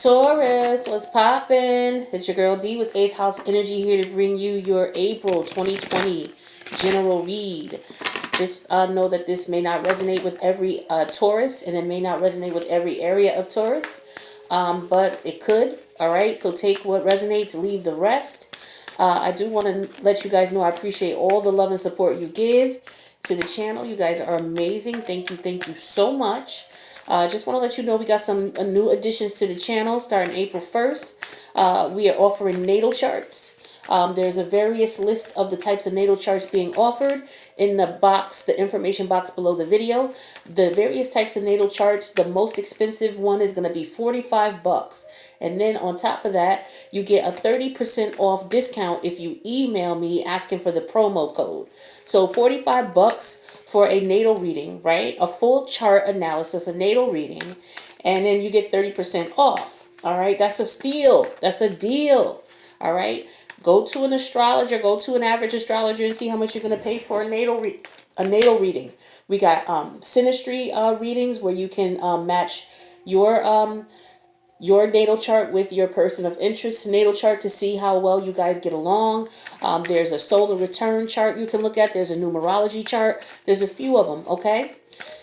Taurus, what's poppin'? It's your girl D with 8th House Energy here to bring you your April 2020 general read. Just know that this may not resonate with every Taurus, and it may not resonate with every area of Taurus, but it could. All right, so take what resonates, leave the rest. I do want to let you guys know I appreciate all the love and support you give to the channel. You guys are amazing. Thank you so much. Just want to let you know we got some new additions to the channel starting April 1st. We are offering natal charts. There's a various list of the types of natal charts being offered in the box, the information box below the video. The various types of natal charts, the most expensive one is going to be $45. And then on top of that, you get a 30% off discount if you email me asking for the promo code. So $45 for a natal reading, right? A full chart analysis, a natal reading, and then you get 30% off. All right, that's a steal. That's a deal. All right, go to an astrologer, go to an average astrologer, and see how much you're going to pay for a natal reading. We got synastry readings where you can match your natal chart with your person of interest natal chart to see how well you guys get along. There's a solar return chart you can look at. There's a numerology chart. There's a few of them, okay?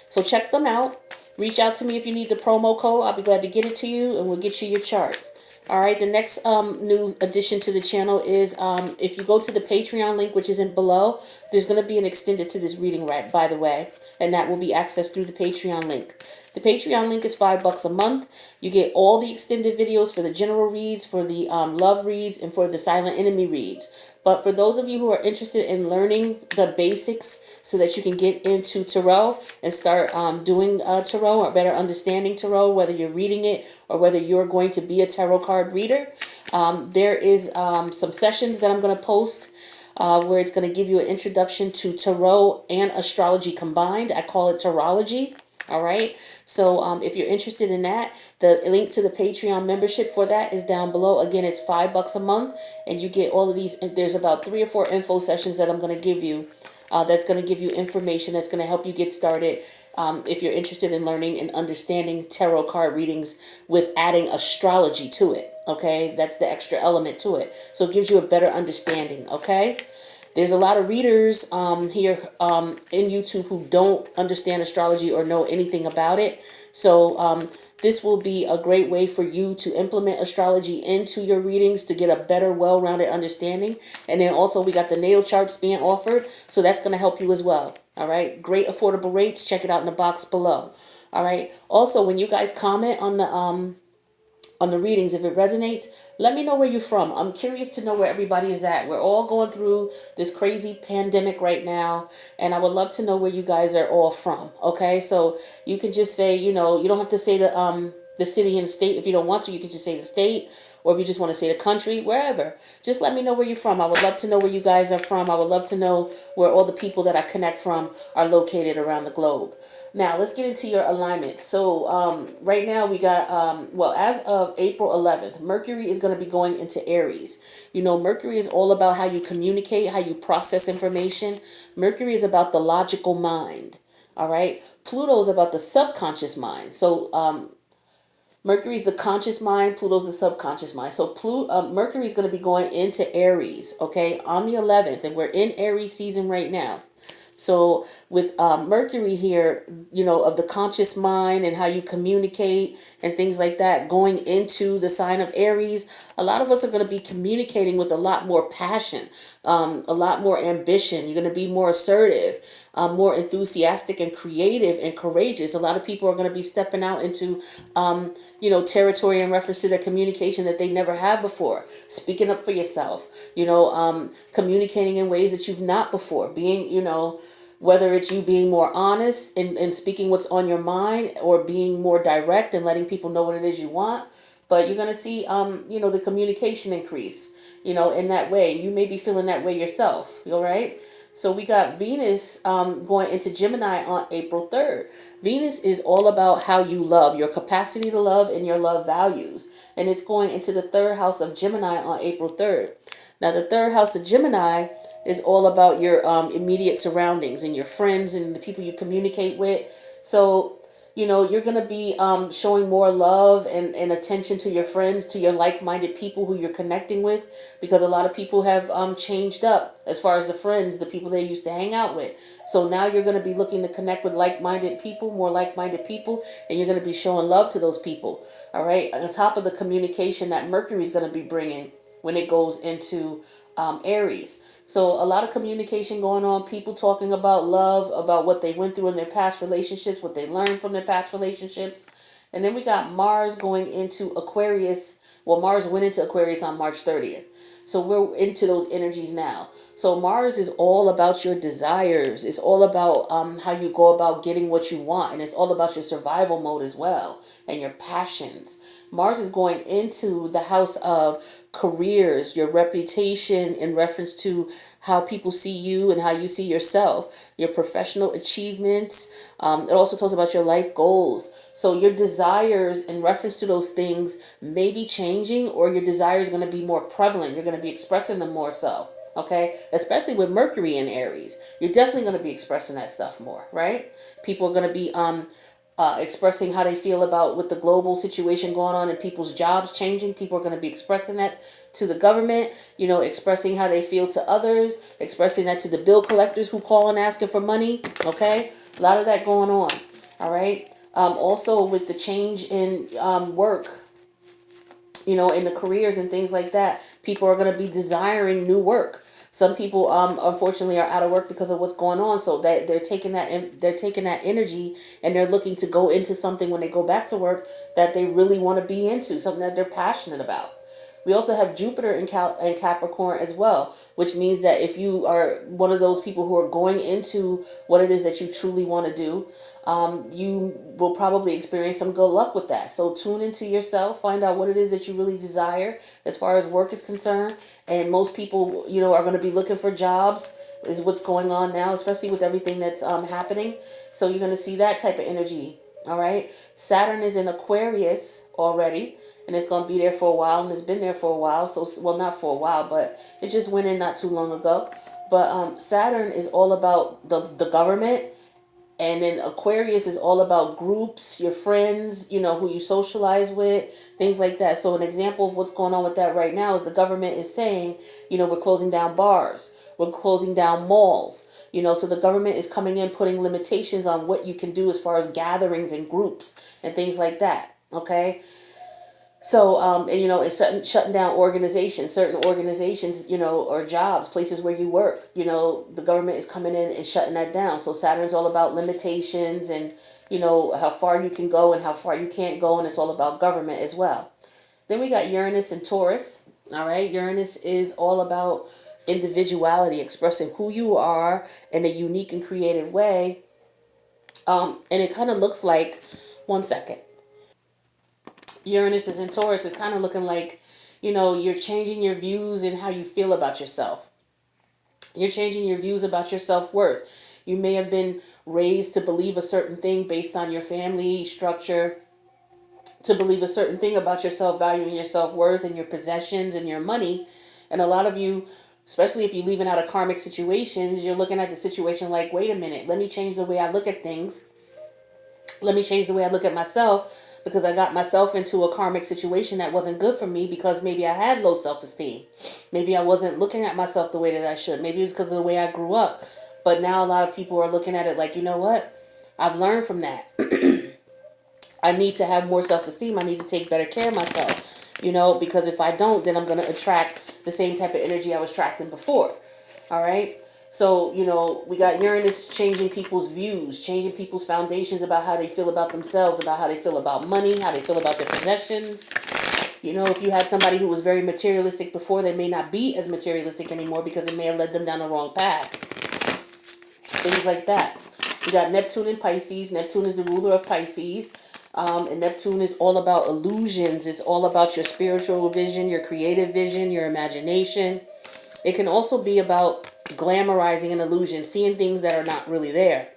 So check them out. Reach out to me if you need the promo code. I'll be glad to get it to you, and we'll get you your chart. All right, the next new addition to the channel is if you go to the Patreon link, which is in below, there's going to be an extended to this reading, right, by the way, and that will be accessed through the Patreon link. The Patreon link is $5 a month. You get all the extended videos for the general reads, for the love reads, and for the silent enemy reads. But for those of you who are interested in learning the basics so that you can get into tarot and start doing tarot or better understanding tarot, whether you're reading it or whether you're going to be a tarot card reader, there is some sessions that I'm going to post where it's going to give you an introduction to tarot and astrology combined. I call it Tarology. All right. So if you're interested in that, the link to the Patreon membership for that is down below. Again, it's $5 a month, and you get all of these. There's about 3 or 4 info sessions that I'm going to give you. That's going to give you information that's going to help you get started if you're interested in learning and understanding tarot card readings with adding astrology to it. Okay, that's the extra element to it. So it gives you a better understanding. Okay. There's a lot of readers here in YouTube who don't understand astrology or know anything about it. So this will be a great way for you to implement astrology into your readings to get a better, well-rounded understanding. And then also we got the natal charts being offered. So that's going to help you as well. All right. Great affordable rates. Check it out in the box below. All right. Also, when you guys comment on the readings, if it resonates, let me know where you're from. I'm curious to know where everybody is at. We're all going through this crazy pandemic right now, and I would love to know where you guys are all from. Okay, so you can just say, you don't have to say the city and the state if you don't want to. You can just say the state, or if you just want to say the country, wherever. Just let me know where you're from. I would love to know where you guys are from. I would love to know where all the people that I connect from are located around the globe. Now, let's get into your alignment. So, right now we got, as of April 11th, Mercury is going to be going into Aries. Mercury is all about how you communicate, how you process information. Mercury is about the logical mind. All right. Pluto is about the subconscious mind. So, Mercury is the conscious mind. Pluto's the subconscious mind. So, Mercury is going to be going into Aries, okay, on the 11th. And we're in Aries season right now. So with Mercury here, of the conscious mind and how you communicate and things like that, going into the sign of Aries, a lot of us are going to be communicating with a lot more passion, a lot more ambition. You're going to be more assertive, more enthusiastic and creative and courageous. A lot of people are going to be stepping out into, territory in reference to their communication that they never have before. Speaking up for yourself, communicating in ways that you've not before, being, whether it's you being more honest and speaking what's on your mind, or being more direct and letting people know what it is you want. But you're going to see, the communication increase, in that way. You may be feeling that way yourself. All right. So we got Venus going into Gemini on April 3rd. Venus is all about how you love, your capacity to love and your love values. And it's going into the 3rd house of Gemini on April 3rd. Now, the 3rd house of Gemini is all about your immediate surroundings and your friends and the people you communicate with. So, you're going to be showing more love and attention to your friends, to your like-minded people who you're connecting with, because a lot of people have changed up as far as the friends, the people they used to hang out with. So now you're going to be looking to connect with like-minded people, more like-minded people, and you're going to be showing love to those people. All right. On top of the communication that Mercury's going to be bringing when it goes into Aries. So a lot of communication going on, people talking about love, about what they went through in their past relationships, what they learned from their past relationships. And then we got Mars going into Aquarius. Well, Mars went into Aquarius on March 30th. So we're into those energies now. So Mars is all about your desires. It's all about how you go about getting what you want. And it's all about your survival mode as well and your passions. Mars is going into the house of careers, your reputation in reference to how people see you and how you see yourself, your professional achievements. It also talks about your life goals. So your desires in reference to those things may be changing, or your desire is going to be more prevalent. You're going to be expressing them more so. Okay, especially with Mercury in Aries, you're definitely going to be expressing that stuff more, right? People are going to be expressing how they feel about with the global situation going on and people's jobs changing. People are going to be expressing that to the government, expressing how they feel to others, expressing that to the bill collectors who call and asking for money. Okay, a lot of that going on. All right. Also with the change in work, in the careers and things like that, people are going to be desiring new work. Some people, unfortunately, are out of work because of what's going on. So that they're taking that energy and they're looking to go into something when they go back to work that they really want to be into, something that they're passionate about. We also have Jupiter in Capricorn as well, which means that if you are one of those people who are going into what it is that you truly want to do, you will probably experience some good luck with that. So tune into yourself, find out what it is that you really desire as far as work is concerned. And most people, are going to be looking for jobs, is what's going on now, especially with everything that's happening. So you're going to see that type of energy. All right. Saturn is in Aquarius already, and it's going to be there for a while, and it's been there for a while. So, well, not for a while, but it just went in not too long ago. But Saturn is all about the government, and then Aquarius is all about groups, your friends, who you socialize with, things like that. So an example of what's going on with that right now is the government is saying, we're closing down bars, we're closing down malls. So the government is coming in, putting limitations on what you can do as far as gatherings and groups and things like that. Okay. So, it's shutting down certain organizations, or jobs, places where you work, the government is coming in and shutting that down. So Saturn's all about limitations and, how far you can go and how far you can't go. And it's all about government as well. Then we got Uranus and Taurus. All right. Uranus is all about individuality, expressing who you are in a unique and creative way. And it kind of looks like, one second. Uranus is in Taurus, it's kind of looking like, you're changing your views and how you feel about yourself. You're changing your views about your self-worth. You may have been raised to believe a certain thing based on your family structure, to believe a certain thing about yourself, valuing your self-worth and your possessions and your money. And a lot of you, especially if you're leaving out of karmic situations, you're looking at the situation like, wait a minute, let me change the way I look at things. Let me change the way I look at myself, because I got myself into a karmic situation that wasn't good for me because maybe I had low self-esteem. Maybe I wasn't looking at myself the way that I should. Maybe it was because of the way I grew up. But now a lot of people are looking at it like, you know what? I've learned from that. I need to have more self-esteem. I need to take better care of myself, because if I don't, then I'm going to attract the same type of energy I was attracting before. All right. So, we got Uranus changing people's views, changing people's foundations about how they feel about themselves, about how they feel about money, how they feel about their possessions. If you had somebody who was very materialistic before, they may not be as materialistic anymore because it may have led them down the wrong path. Things like that. We got Neptune in Pisces. Neptune is the ruler of Pisces. And Neptune is all about illusions. It's all about your spiritual vision, your creative vision, your imagination. It can also be about glamorizing an illusion, seeing things that are not really there.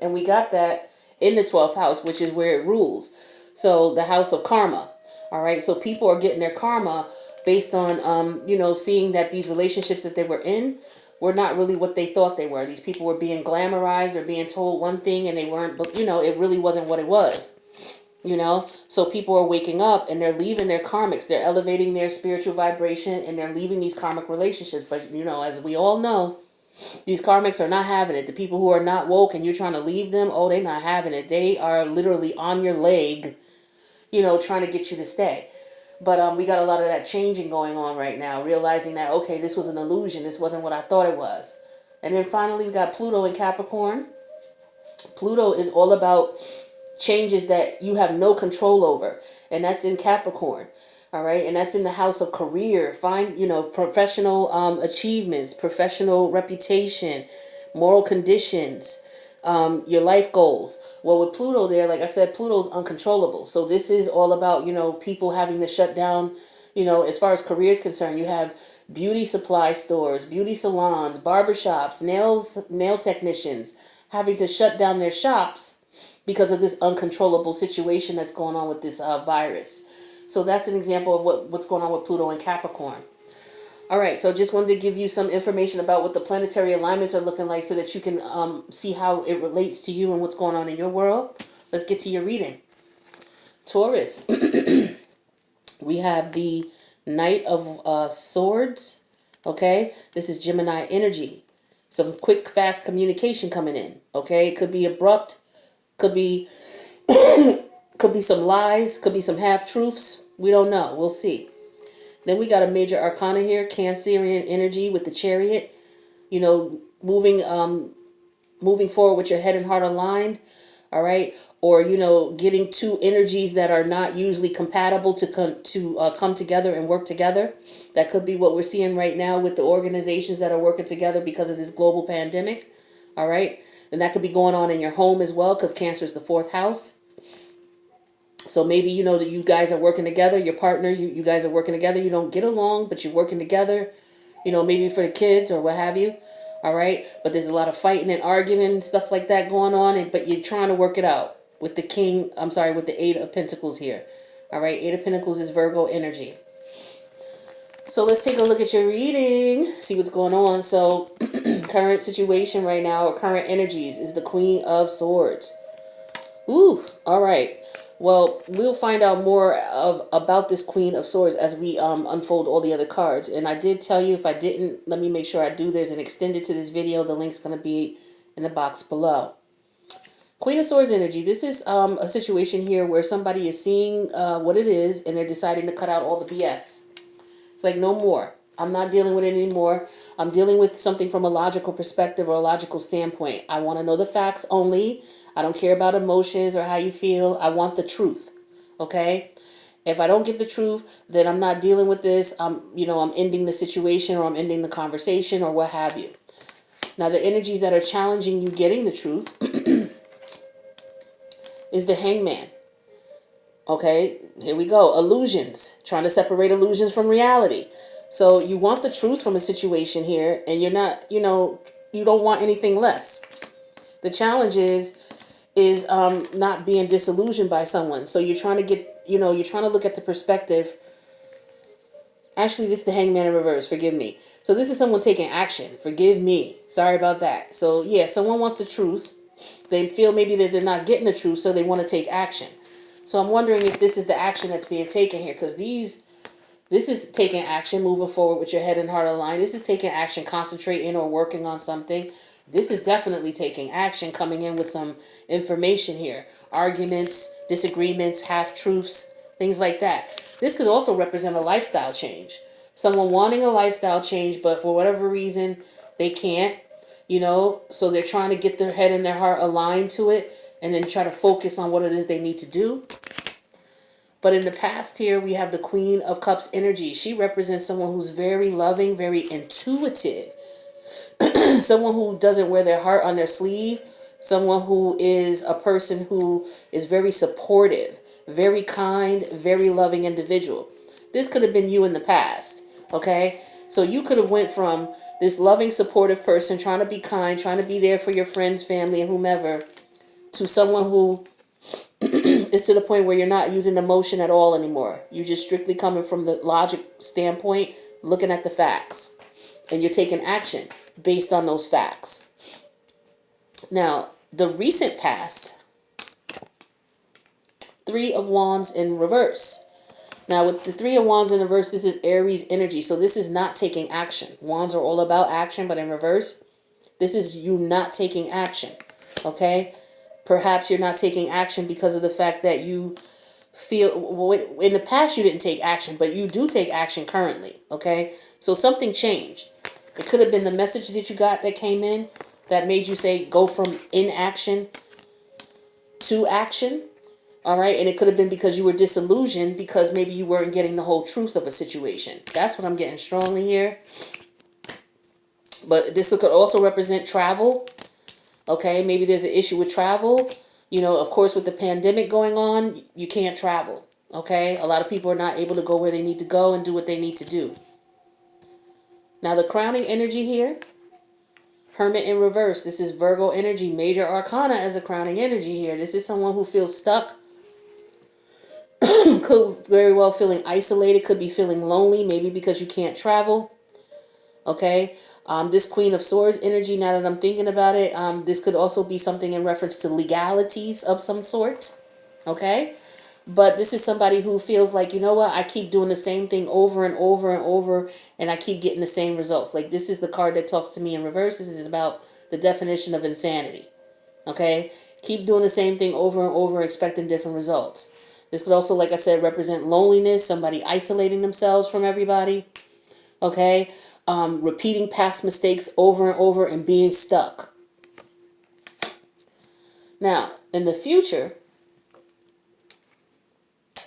And we got that in the 12th house, which is where it rules. So the house of karma. All right. So people are getting their karma based on, seeing that these relationships that they were in were not really what they thought they were. These people were being glamorized or being told one thing and they weren't, but it really wasn't what it was. So people are waking up and they're leaving their karmics. They're elevating their spiritual vibration and they're leaving these karmic relationships. But, as we all know, these karmics are not having it. The people who are not woke and you're trying to leave them, oh, they're not having it. They are literally on your leg, trying to get you to stay. But we got a lot of that changing going on right now, realizing that, okay, this was an illusion. This wasn't what I thought it was. And then finally, we got Pluto in Capricorn. Pluto is all about changes that you have no control over. And that's in Capricorn. All right. And that's in the house of career. Find, professional achievements, professional reputation, moral conditions, your life goals. Well, with Pluto there, like I said, Pluto's uncontrollable. So this is all about, people having to shut down, as far as career is concerned. You have beauty supply stores, beauty salons, barbershops, nail technicians having to shut down their shops because of this uncontrollable situation that's going on with this virus. So that's an example of what's going on with Pluto and Capricorn. All right, so just wanted to give you some information about what the planetary alignments are looking like so that you can see how it relates to you and what's going on in your world. Let's get to your reading. Taurus, we have the Knight of Swords, okay? This is Gemini energy. Some quick, fast communication coming in, okay? It could be abrupt, could be some lies, could be some half-truths. We don't know. We'll see. Then we got a major arcana here, Cancerian energy with the Chariot. Moving forward with your head and heart aligned, all right? Or, getting two energies that are not usually compatible to come together and work together. That could be what we're seeing right now with the organizations that are working together because of this global pandemic, all right? And that could be going on in your home as well because Cancer is the fourth house. So maybe, that you guys are working together, your partner, you guys are working together. You don't get along, but you're working together, maybe for the kids or what have you. All right. But there's a lot of fighting and arguing and stuff like that going on. But you're trying to work it out with with the Eight of Pentacles here. All right. Eight of Pentacles is Virgo energy. So let's take a look at your reading, see what's going on. So current situation right now, or current energies, is the Queen of Swords. Ooh. All right. Well, we'll find out more about this Queen of Swords as we unfold all the other cards. And I did tell you, if I didn't, let me make sure I do. There's an extended to this video. The link's going to be in the box below. Queen of Swords energy. This is a situation here where somebody is seeing what it is and they're deciding to cut out all the BS. It's like, no more. I'm not dealing with it anymore. I'm dealing with something from a logical perspective or a logical standpoint. I want to know the facts only. I don't care about emotions or how you feel. I want the truth. Okay? If I don't get the truth, then I'm not dealing with this. I'm ending the situation or I'm ending the conversation or what have you. Now, the energies that are challenging you getting the truth is the Hangman. Okay? Here we go. Illusions. Trying to separate illusions from reality. So you want the truth from a situation here and you're not, you don't want anything less. The challenge is not being disillusioned by someone. So you're trying to you're trying to look at the perspective. Actually, this is the Hangman in reverse. Forgive me. So this is someone taking action. Forgive me. Sorry about that. So yeah, someone wants the truth. They feel maybe that they're not getting the truth, so they want to take action. So I'm wondering if this is the action that's being taken here, because this is taking action, moving forward with your head and heart aligned. This is taking action, concentrating or working on something. This is definitely taking action, coming in with some information here. Arguments, disagreements, half-truths, things like that. This could also represent a lifestyle change. Someone wanting a lifestyle change, but for whatever reason, they can't, so they're trying to get their head and their heart aligned to it and then try to focus on what it is they need to do. But in the past here, we have the Queen of Cups energy. She represents someone who's very loving, very intuitive. Someone who doesn't wear their heart on their sleeve. Someone who is a person who is very supportive, very kind, very loving individual. This could have been you in the past, okay? So you could have went from this loving, supportive person, trying to be kind, trying to be there for your friends, family, and whomever, to someone who is to the point where you're not using emotion at all anymore. You're just strictly coming from the logic standpoint, looking at the facts. And you're taking action based on those facts. Now, the recent past, Three of Wands in reverse. Now, with the Three of Wands in reverse, this is Aries energy. So this is not taking action. Wands are all about action, but in reverse, this is you not taking action. Okay? Perhaps you're not taking action because of the fact that you feel, in the past you didn't take action, but you do take action currently. Okay? So something changed. It could have been the message that you got that came in that made you say go from inaction to action. All right. And it could have been because you were disillusioned because maybe you weren't getting the whole truth of a situation. That's what I'm getting strongly here. But this could also represent travel. Okay. Maybe there's an issue with travel. You know, of course, with the pandemic going on, you can't travel. Okay. A lot of people are not able to go where they need to go and do what they need to do. Now, the crowning energy here, Hermit in reverse. This is Virgo energy, major arcana as a crowning energy here. This is someone who feels stuck. Could very well feeling isolated. Could be feeling lonely, maybe because you can't travel. Okay. This Queen of Swords energy, now that I'm thinking about it, this could also be something in reference to legalities of some sort. Okay. But this is somebody who feels like, you know what, I keep doing the same thing over and over and over, and I keep getting the same results. Like, this is the card that talks to me in reverse. This is about the definition of insanity. Okay? Keep doing the same thing over and over, expecting different results. This could also, like I said, represent loneliness, somebody isolating themselves from everybody. Okay? Repeating past mistakes over and over and being stuck. Now, in the future,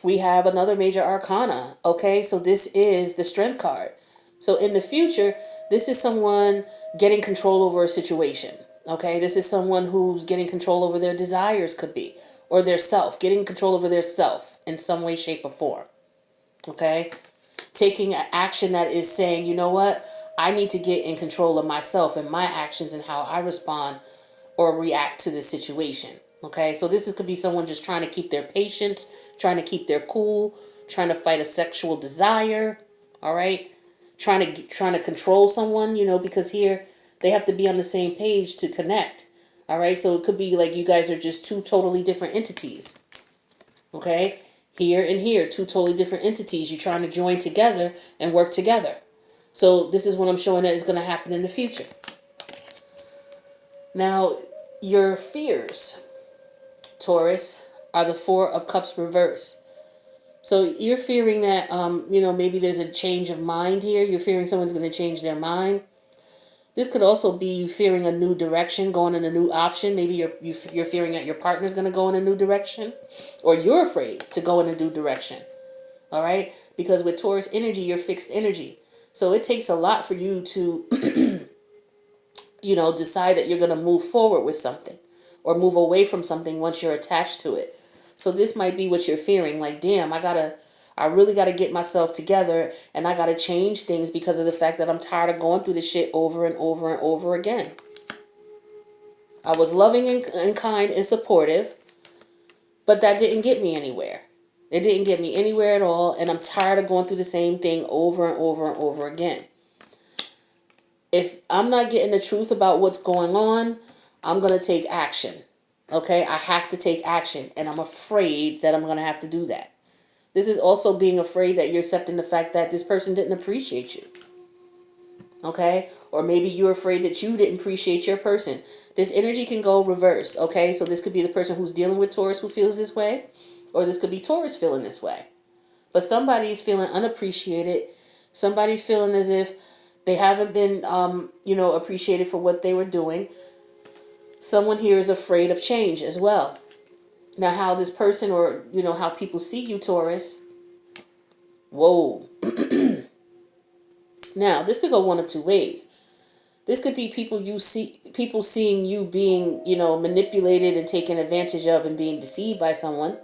we have another major arcana. Okay, so this is the Strength card. So in the future, this is someone getting control over a situation. Okay, this is someone who's getting control over their desires, could be, or their self, getting control over their self in some way, shape, or form. Okay, taking an action that is saying, you know what, I need to get in control of myself and my actions and how I respond or react to this situation. Okay, so this could be someone just trying to keep their patience, trying to keep their cool, trying to fight a sexual desire. All right, trying to control someone, you know, because here they have to be on the same page to connect. All right, so it could be like you guys are just two totally different entities. Okay, here and here, two totally different entities. You're trying to join together and work together. So this is what I'm showing that is going to happen in the future. Now, your fears, Taurus, are the Four of Cups reverse. So you're fearing that, you know, maybe there's a change of mind here. You're fearing someone's going to change their mind. This could also be you fearing a new direction, going in a new option. Maybe you're fearing that your partner's going to go in a new direction, or you're afraid to go in a new direction. All right? Because with Taurus energy, you're fixed energy. So it takes a lot for you to, you know, decide that you're going to move forward with something or move away from something once you're attached to it. So this might be what you're fearing. Like, damn, I really got to get myself together and I got to change things because of the fact that I'm tired of going through this shit over and over and over again. I was loving and kind and supportive, but that didn't get me anywhere. It didn't get me anywhere at all, and I'm tired of going through the same thing over and over and over again. If I'm not getting the truth about what's going on, I'm going to take action. Okay? I have to take action, and I'm afraid that I'm going to have to do that. This is also being afraid that you're accepting the fact that this person didn't appreciate you. Okay? Or maybe you're afraid that you didn't appreciate your person. This energy can go reverse. Okay? So this could be the person who's dealing with Taurus who feels this way, or this could be Taurus feeling this way. But somebody's feeling unappreciated. Somebody's feeling as if they haven't been, you know, appreciated for what they were doing. Someone here is afraid of change as well. Now, how this person, or, you know, how people see you, Taurus. Whoa. Now, this could go one of two ways. This could be people seeing you being, you know, manipulated and taken advantage of and being deceived by someone.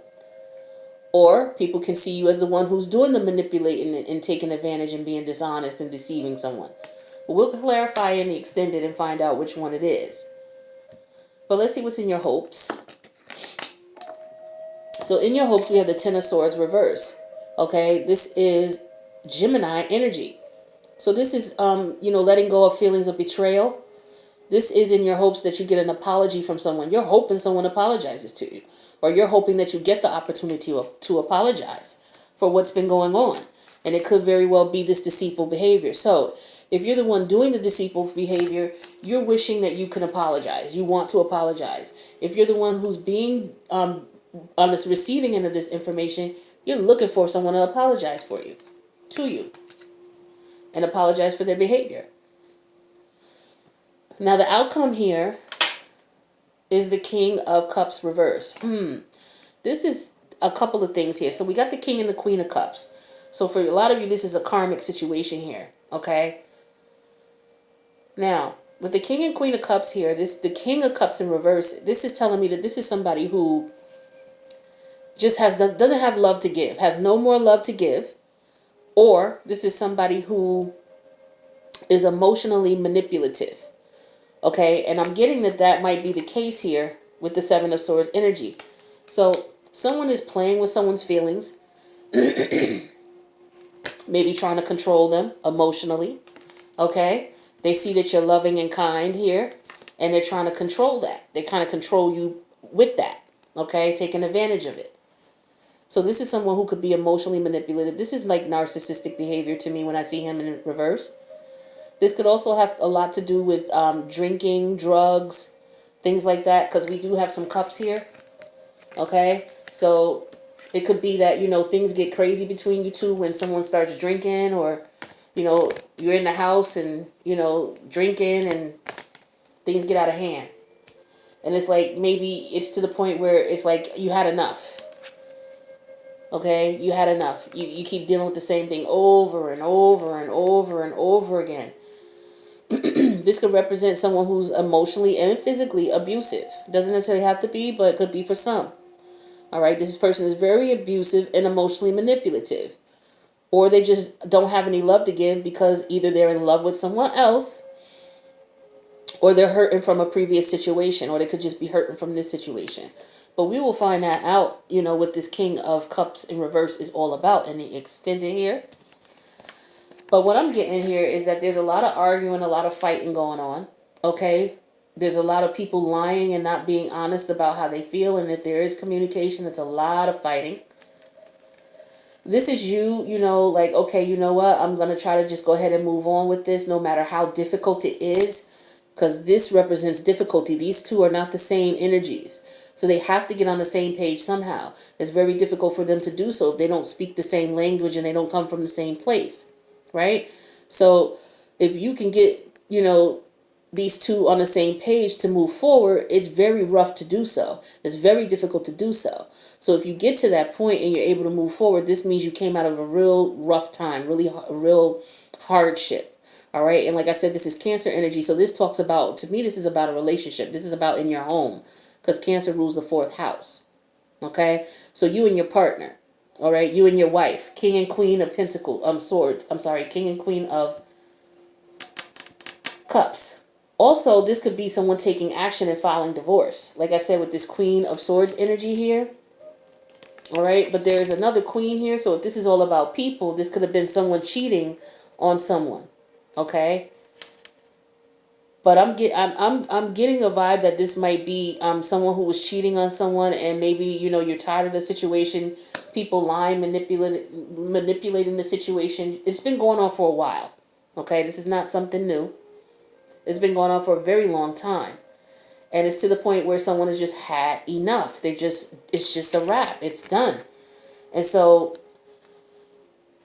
Or people can see you as the one who's doing the manipulating and taking advantage and being dishonest and deceiving someone. But we'll clarify in the extended and find out which one it is. But let's see what's in your hopes. So in your hopes, we have the Ten of Swords reverse. Okay, this is Gemini energy. So this is, letting go of feelings of betrayal. This is in your hopes that you get an apology from someone. You're hoping someone apologizes to you, or you're hoping that you get the opportunity to apologize for what's been going on. And it could very well be this deceitful behavior. So if you're the one doing the deceitful behavior, you're wishing that you can apologize. You want to apologize. If you're the one who's being on the receiving end of this information, you're looking for someone to apologize to you, and apologize for their behavior. Now the outcome here is the King of Cups reverse. This is a couple of things here. So we got the King and the Queen of Cups. So for a lot of you, this is a karmic situation here, okay? Now, with the King and Queen of Cups here, the King of Cups in reverse, this is telling me that this is somebody who just doesn't have love to give, has no more love to give, or this is somebody who is emotionally manipulative, okay? And I'm getting that might be the case here with the Seven of Swords energy. So someone is playing with someone's feelings, maybe trying to control them emotionally, okay? They see that you're loving and kind here, and they're trying to control that. They kind of control you with that, okay? Taking advantage of it. So this is someone who could be emotionally manipulated. This is like narcissistic behavior to me when I see him in reverse. This could also have a lot to do with drinking, drugs, things like that, because we do have some cups here, okay? So it could be that, things get crazy between you two when someone starts drinking, or, you're in the house and, drinking and things get out of hand. And it's like maybe it's to the point where it's like you had enough. Okay? You had enough. You keep dealing with the same thing over and over and over and over again. This could represent someone who's emotionally and physically abusive. Doesn't necessarily have to be, but it could be for some. All right? This person is very abusive and emotionally manipulative. Or they just don't have any love to give because either they're in love with someone else, or they're hurting from a previous situation, or they could just be hurting from this situation. But we will find that out, what this King of Cups in reverse is all about in the extended here. But what I'm getting here is that there's a lot of arguing, a lot of fighting going on, okay? There's a lot of people lying and not being honest about how they feel, and if there is communication, it's a lot of fighting. This is you, like, okay, you know what? I'm going to try to just go ahead and move on with this no matter how difficult it is, because this represents difficulty. These two are not the same energies. So they have to get on the same page somehow. It's very difficult for them to do so if they don't speak the same language and they don't come from the same place, right? So if you can get, these two on the same page to move forward, it's very rough to do so. It's very difficult to do so. So if you get to that point and you're able to move forward, this means you came out of a real rough time, real hardship. All right. And like I said, this is Cancer energy. So this talks about, to me, this is about a relationship. This is about in your home, because Cancer rules the 4th house. Okay. So you and your partner. All right. You and your wife, King and Queen of Swords. I'm sorry. King and Queen of Cups. Also, this could be someone taking action and filing divorce. Like I said, with this Queen of Swords energy here. All right. But there is another queen here. So if this is all about people, this could have been someone cheating on someone. Okay. But I'm getting a vibe that this might be someone who was cheating on someone, and maybe, you're tired of the situation, people lying, manipulating the situation. It's been going on for a while. Okay. This is not something new. It's been going on for a very long time. And it's to the point where someone has just had enough. It's just a wrap. It's done. And so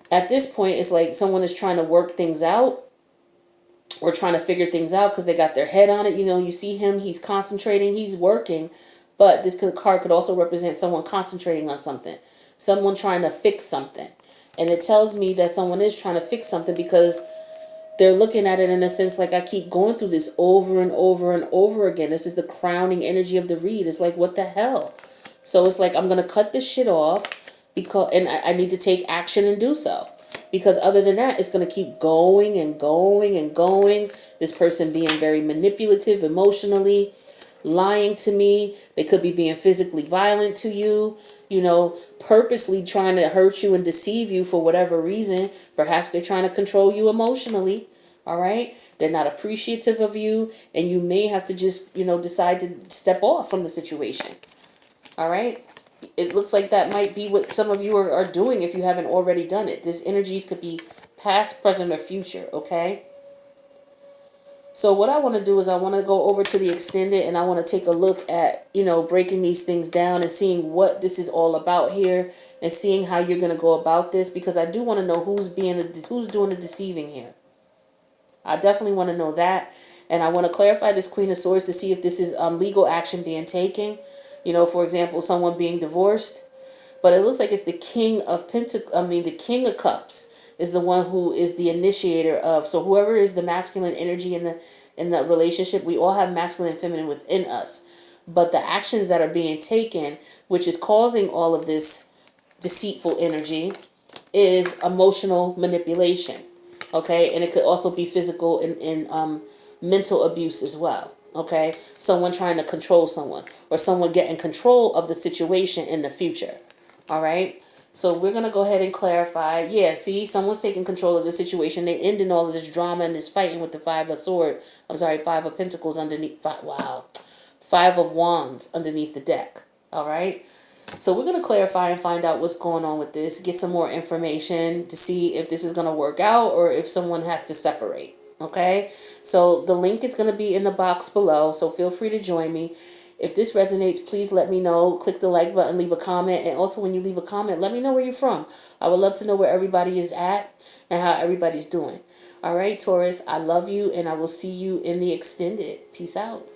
at this point, it's like someone is trying to work things out, or trying to figure things out because they got their head on it. You see him, he's concentrating, he's working. But this card could also represent someone concentrating on something. Someone trying to fix something. And it tells me that someone is trying to fix something because they're looking at it in a sense like, I keep going through this over and over and over again. This is the crowning energy of the read. It's like, what the hell? So it's like, I'm going to cut this shit off and I need to take action and do so. Because other than that, it's going to keep going and going and going. This person being very manipulative emotionally. lying to me. They could be being physically violent to you, purposely trying to hurt you and deceive you for whatever reason. Perhaps they're trying to control you emotionally. All right. They're not appreciative of you, and you may have to just, decide to step off from the situation. All right. It looks like that might be what some of you are doing if you haven't already done it. This energies could be past, present, or future. Okay. So what I want to do is I want to go over to the extended, and I want to take a look at, breaking these things down and seeing what this is all about here, and seeing how you're going to go about this, because I do want to know who's doing the deceiving here. I definitely want to know that. And I want to clarify this Queen of Swords to see if this is legal action being taken. For example, someone being divorced. But it looks like it's the King of the King of Cups is the one who is the initiator of. So whoever is the masculine energy in the relationship, we all have masculine and feminine within us. But the actions that are being taken, which is causing all of this deceitful energy, is emotional manipulation. Okay, and it could also be physical and mental abuse as well. Okay, someone trying to control someone, or someone getting control of the situation in the future. All right. So we're going to go ahead and clarify. Yeah, see, someone's taking control of the situation. They ending all of this drama and this fighting with the Five of Pentacles underneath. Wow. Five of Wands underneath the deck. All right. So we're going to clarify and find out what's going on with this. Get some more information to see if this is going to work out or if someone has to separate. Okay. So the link is going to be in the box below. So feel free to join me. If this resonates, please let me know. Click the like button, leave a comment. And also when you leave a comment, let me know where you're from. I would love to know where everybody is at and how everybody's doing. All right, Taurus, I love you, and I will see you in the extended. Peace out.